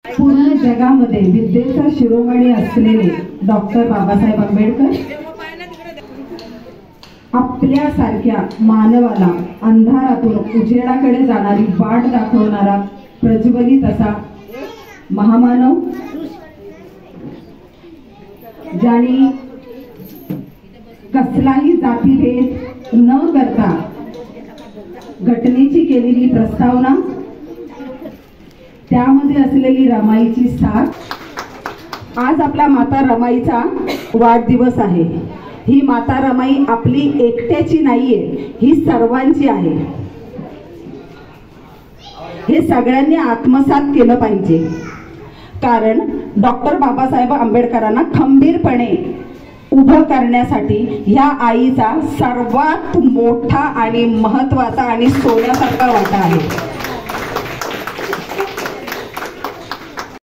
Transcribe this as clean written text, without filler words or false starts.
पूर्ण जगामध्ये विद्येचा शिरोमणी असलेले डॉक्टर बाबासाहेब आंबेडकर आपल्यासारख्या मानवाला अंधारातून उजेडाकडे जाणारी वाट दाखवणारा प्रज्वलित असा महामानव, ज्यांनी कसलाही जातीभेद न करता घटनेची केलेली प्रस्तावना, त्यामध्ये असलेली रमाईची साथ। आज आपला माता रमाईचा वाढदिवस आहे। ही माता रमाई आपली एकट्याची नाहीये, ही सर्वांची आहे। हे सगळ्यांनी आत्मसात केलं पाहिजे, कारण डॉक्टर बाबासाहेब आंबेडकरांना खंबीरपणे उभं करण्यासाठी ह्या आईचा सर्वात मोठा आणि महत्त्वाचा आणि सोन्यासारखा वाटा आहे।